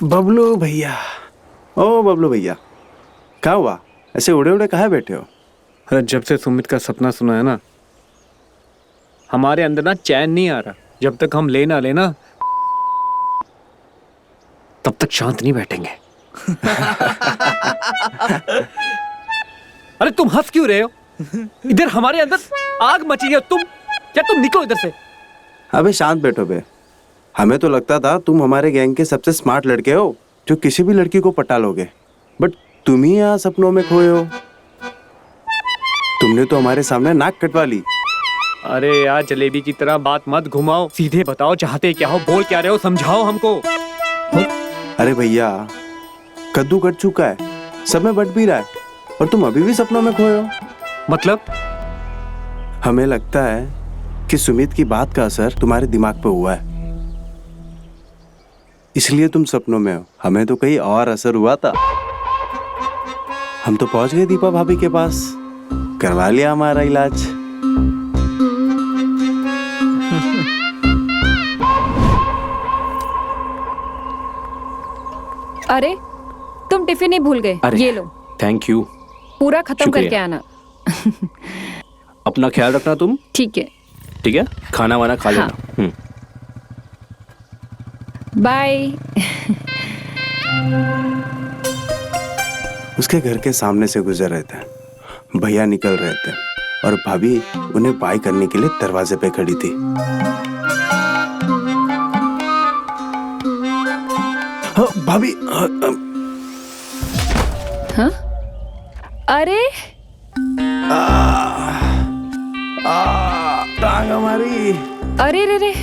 बबलू भैया, ओ बबलू भैया, क्या हुआ? ऐसे उड़े उड़े कहाँ बैठे हो? अरे जब से सुमित का सपना सुना है ना, हमारे अंदर ना चैन नहीं आ रहा। जब तक हम लेना लेना तब तक शांत नहीं बैठेंगे। अरे तुम हंस क्यों रहे हो? इधर हमारे अंदर आग मची है। तुम निकलो इधर से। अबे शांत बैठो बे। हमें तो लगता था तुम हमारे गैंग के सबसे स्मार्ट लड़के हो जो किसी भी लड़की को पटा लोगे, बट तुम ही यहाँ सपनों में खोए हो। तुमने तो हमारे सामने नाक कटवा ली। अरे यार जलेबी की तरह बात मत घुमाओ, सीधे बताओ चाहते क्या हो, बोल क्या रहे हो, समझाओ हमको। अरे भैया, कद्दू कट चुका है, सब में बट भी रहा है, और तुम अभी भी सपनों में खोए हो। मतलब? हमें लगता है कि सुमित की बात का असर तुम्हारे दिमाग पे हुआ है, इसलिए तुम सपनों में हो। हमें तो कहीं और असर हुआ था। हम तो पहुंच गए दीपा भाभी के पास, करवा लिया हमारा इलाज। अरे तुम टिफिन ही भूल गए। अरे ये लो, थैंक यू। पूरा खत्म शुक्रिया। करके आना। अपना ख्याल रखना तुम। ठीक है, ठीक है, खाना वाना खा लेना। हाँ। बाय। उसके घर के सामने से गुजर रहे थे, भैया निकल रहे थे और भाभी उन्हें बाय करने के लिए दरवाजे पे खड़ी थी। हाँ, भाभी। हाँ? अरे टांग हमारी। अरे रे रे,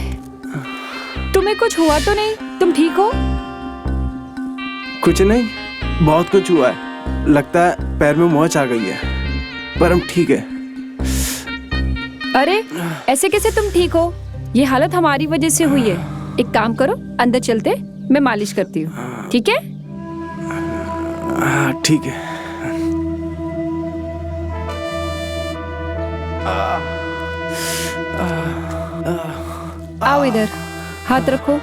तुम्हें कुछ हुआ तो नहीं? तुम ठीक हो? कुछ नहीं, बहुत कुछ हुआ है। लगता है पैर में मोच आ गई है, पर हम ठीक है। अरे ऐसे कैसे तुम ठीक हो? ये हालत हमारी वजह से हुई है। एक काम करो, अंदर चलते, मैं मालिश करती हूँ। ठीक है? हाँ ठीक है। आओ इधर, हाथ रखो,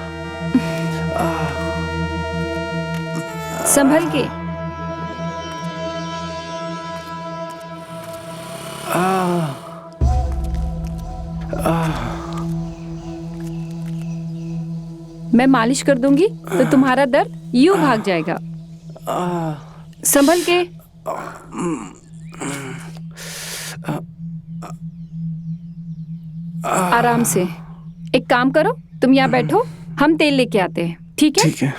संभल के। मैं मालिश कर दूंगी तो तुम्हारा दर्द यूं भाग जाएगा। संभल के। आराम से। एक काम करो, तुम यहाँ बैठो, हम तेल लेके आते हैं। ठीक है? ठीक है।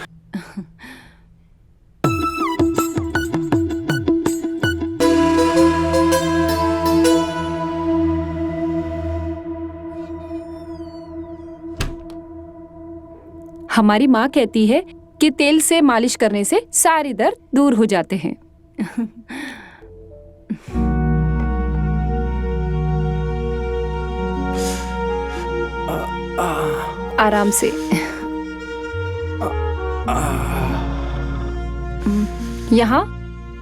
हमारी माँ कहती है कि तेल से मालिश करने से सारी दर्द दूर हो जाते हैं। आराम से। यहाँ?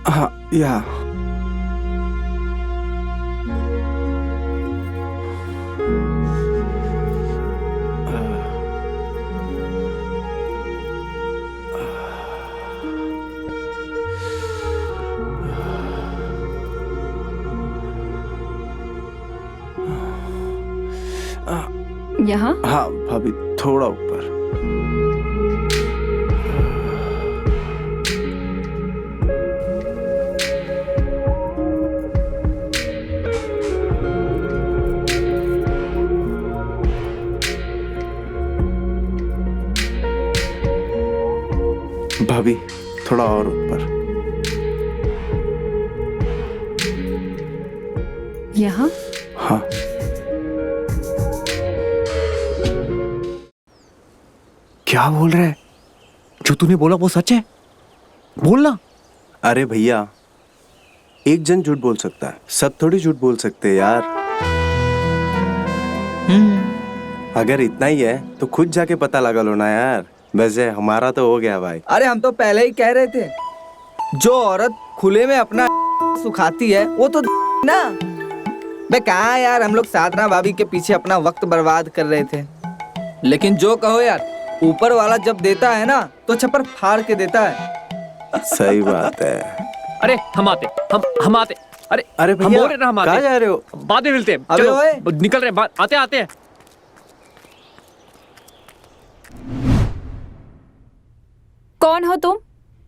हाँ, यहाँ। यहाँ? हाँ भाभी, थोड़ा ऊपर। भाभी, थोड़ा और ऊपर। यहाँ? हाँ। क्या बोल रहा है? जो तूने बोला वो सच है? बोलना। अरे भैया, एक जन झूठ बोल सकता है, सब थोड़ी झूठ बोल सकते हैं यार। अगर इतना ही है तो खुद जाके पता लगा लो ना यार। वैसे हमारा तो हो गया भाई। अरे हम तो पहले ही कह रहे थे, जो औरत खुले में अपना सुखाती है वो तो ना। मैं कहा यार, हम लोग साधना भाभी के पीछे अपना वक्त बर्बाद कर रहे थे। लेकिन जो कहो यार, ऊपर वाला जब देता है ना तो छप्पर फाड़ के देता है। सही बात है। अरे हम आते अरे अरे हम भैया बोल रहे ना हम कहाँ आते जा रहे हो? बाद में मिलते हैं। अबे चलो ओए। निकल रहे हैं, आते हैं। कौन हो तुम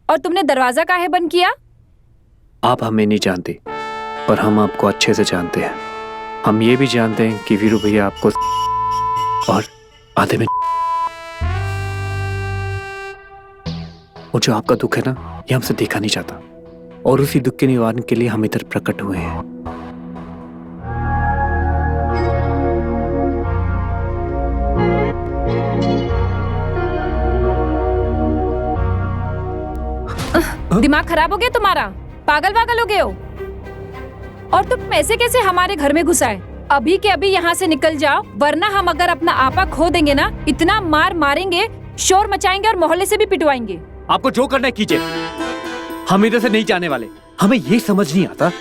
और तुमने दरवाजा काहे बंद किया? आप हमें नहीं जानते पर हम आपको अच्छे से जानते हैं। हम ये भी जानते हैं कि वीरू भैया आपको और आधे में वो जो आपका दुख है ना, ये हमसे देखा नहीं जाता और उसी दुख के निवारण के लिए हम इधर प्रकट हुए हैं। दिमाग खराब हो गया तुम्हारा? पागल हो गए हो? और तुम ऐसे कैसे हमारे घर में घुसाए? अभी के अभी यहाँ से निकल जाओ, वरना हम अगर अपना आपा खो देंगे ना, इतना मारेंगे, शोर मचाएंगे और मोहल्ले से भी पिटवाएंगे। आपको जो करना है कीजिए, हम इधर से नहीं जाने वाले। हमें ये समझ नहीं आता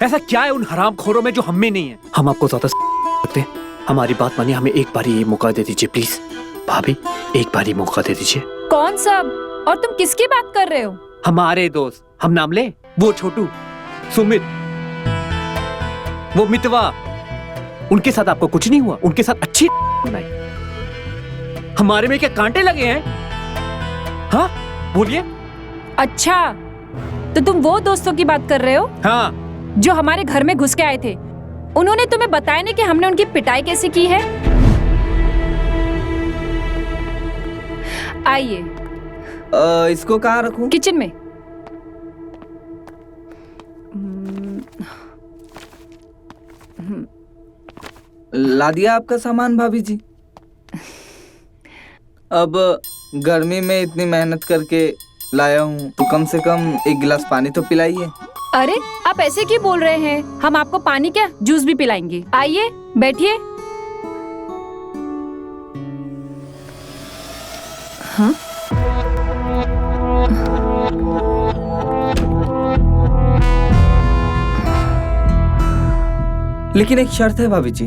ऐसा क्या है उन हरामखोरों में जो हम में नहीं है। हम आपको ज्यादा करते हैं, हमारी बात मानिए, हमें एक बार ये मौका दे दीजिए प्लीज। भाभी एक बार ही मौका दे दीजिए। कौन सब? और तुम किसकी बात कर रहे हो? हमारे दोस्त, हम नाम ले, वो छोटू, सुमित, वो मितवा, उनके साथ आपको कुछ नहीं हुआ? उनके साथ अच्छी बनाई। हमारे में क्या कांटे लगे हैं? हाँ बोलिए। अच्छा, तो तुम वो दोस्तों की बात कर रहे हो हाँ, जो हमारे घर में घुस के आए थे? उन्होंने तुम्हें बताया नहीं कि हमने उनकी पिटाई कैसे की है? आइए इसको कहाँ रखूं? किचन में। ला दिया आपका सामान भाभी जी? अब गर्मी में इतनी मेहनत करके लाया हूँ तो कम से कम एक गिलास पानी तो पिलाइए। अरे आप ऐसे क्यों बोल रहे हैं? हम आपको पानी क्या, जूस भी पिलाएंगे। आइए बैठिए। हाँ? लेकिन एक शर्त है भाभी जी।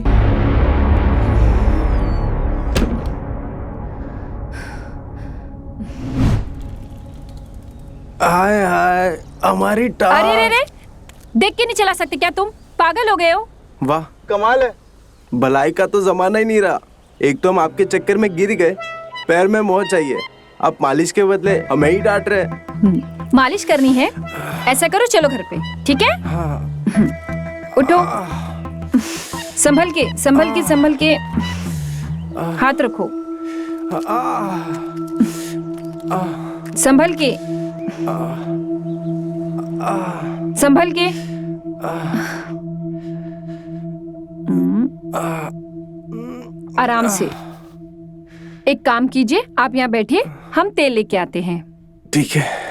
हाय हाय हमारी अरे टांग। रे रे, देख के नहीं चला सकते क्या तुम? पागल हो गए हो? वाह कमाल है, भलाई का तो जमाना ही नहीं रहा। एक तो हम आपके चक्कर में गिर गए, पैर में मोह चाहिए, आप मालिश के बदले हमें ही डांट रहे हैं। मालिश करनी है? ऐसा करो, चलो घर पे, ठीक है? उठो, संभल के हाथ रखो, संभल के आराम से। एक काम कीजिए, आप यहाँ बैठिए, हम तेल लेके आते हैं। ठीक है।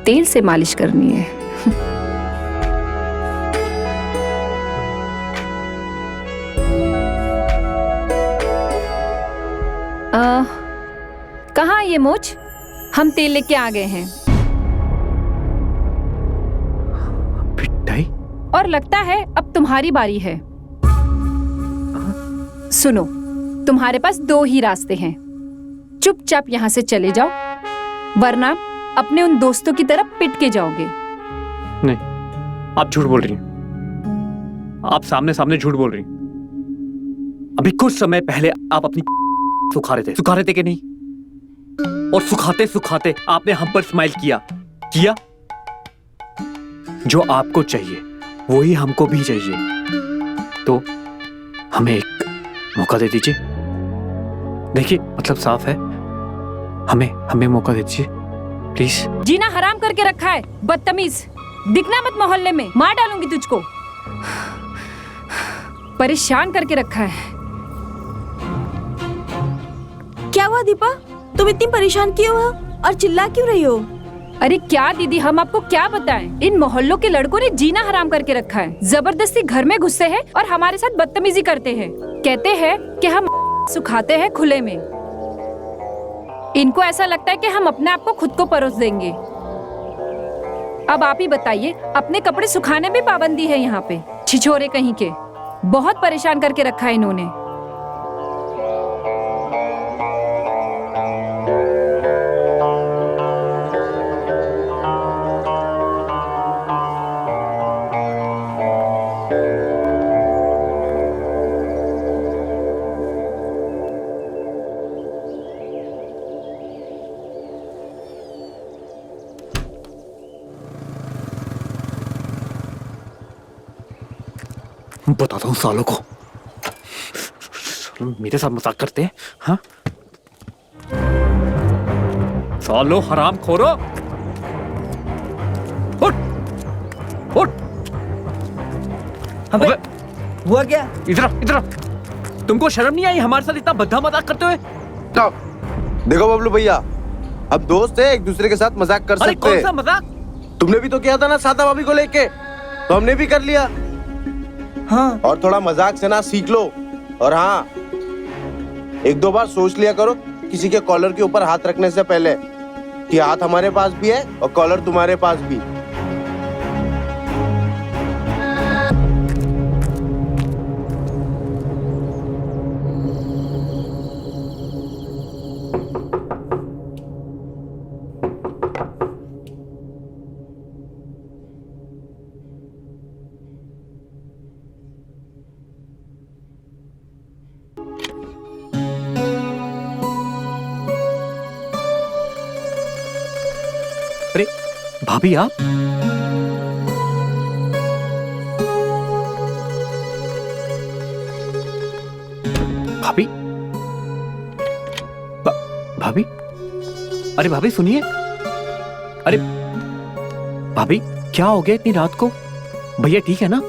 तेल से मालिश करनी है। कहाँ ये मोच? हम तेल लेके आ गए हैं। पिटाई? और लगता है अब तुम्हारी बारी है। सुनो, तुम्हारे पास दो ही रास्ते हैं। चुपचाप यहाँ से चले जाओ, वरना अपने उन दोस्तों की तरफ पिट के जाओगे। नहीं, आप झूठ बोल रही हैं। आप सामने सामने झूठ बोल रही। अभी कुछ समय पहले आप अपनी सुखा रहे थे कि नहीं? और सुखाते सुखाते आपने हम पर स्माइल किया। जो आपको चाहिए वही हमको भी चाहिए, तो हमें एक मौका दे दीजिए। देखिए मतलब साफ है, हमें मौका दे दीजिए प्लीज। जीना हराम करके रखा है, बदतमीज। दिखना मत मोहल्ले में, मार डालूंगी तुझको। परेशान करके रखा है। क्या हुआ दीपा, तुम इतनी परेशान क्यों हो और चिल्ला क्यों रही हो? अरे क्या दीदी, हम आपको क्या बताएं? इन मोहल्लों के लड़कों ने जीना हराम करके रखा है। जबरदस्ती घर में घुसते हैं और हमारे साथ बदतमीजी करते हैं। कहते हैं कि हम सुखाते हैं खुले में। इनको ऐसा लगता है कि हम अपने आप को खुद को परोस देंगे। अब आप ही बताइए, अपने कपड़े सुखाने में पाबंदी है यहाँ पे। छिछोरे कहीं के, बहुत परेशान करके रखा है इन्होंने। बताता हूँ सालों को, मेरे साथ मजाक करते हैं। हाँ सालो हराम खोरो, उठ उठ। अबे हुआ क्या? इधर तुमको शर्म नहीं आई हमारे साथ इतना भद्दा मजाक करते हुए? देखो बबलू भैया, अब दोस्त है, एक दूसरे के साथ मजाक कर अरे सकते कौन हैं। सा मजाक? तुमने भी तो किया था ना सादा भाभी को लेके, तो हमने भी कर लिया। हाँ और थोड़ा मजाक से ना सीख लो। और हाँ, एक दो बार सोच लिया करो किसी के कॉलर के ऊपर हाथ रखने से पहले कि हाथ हमारे पास भी है और कॉलर तुम्हारे पास भी। अरे भाभी आप? भाभी भाभी, अरे भाभी सुनिए। अरे भाभी क्या हो गया इतनी रात को? भैया ठीक है ना?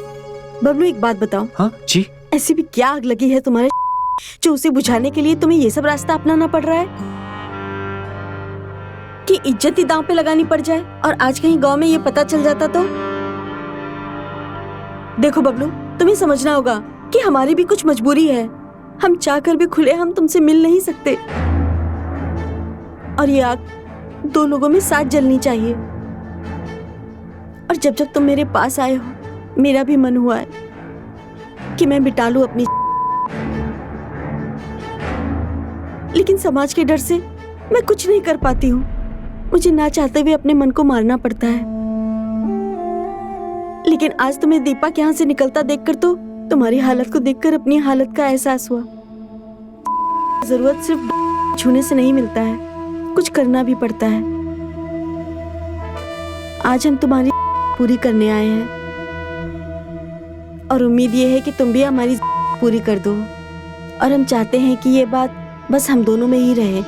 बबलू एक बात बताओ, हाँ जी। ऐसी भी क्या आग लगी है तुम्हारे जो उसे बुझाने के लिए तुम्हें ये सब रास्ता अपनाना पड़ रहा है कि इज्जत ही दांव पे लगानी पड़ जाए? और आज कहीं गांव में ये पता चल जाता तो? देखो बबलू, तुम्हें समझना होगा कि हमारी भी कुछ मजबूरी है। हम चाहकर भी खुले हम तुमसे मिल नहीं सकते, और ये आग दो लोगों में साथ जलनी चाहिए। और जब जब तुम मेरे पास आए हो, मेरा भी मन हुआ है कि मैं मिटा लूं अपनी, लेकिन समाज के डर से मैं कुछ नहीं कर पाती हूँ। मुझे ना चाहते हुए अपने मन को मारना पड़ता है। लेकिन आज तुम्हें दीपा के यहाँ से निकलता देखकर तो तुम्हारी हालत को देखकर अपनी हालत का एहसास हुआ। जरूरत सिर्फ छूने से नहीं मिलता है, कुछ करना भी पड़ता है। आज हम तुम्हारी पूरी करने आए हैं और उम्मीद ये है कि तुम भी हमारी पूरी कर दो। और हम चाहते हैं कि ये बात बस हम दोनों में ही रहे।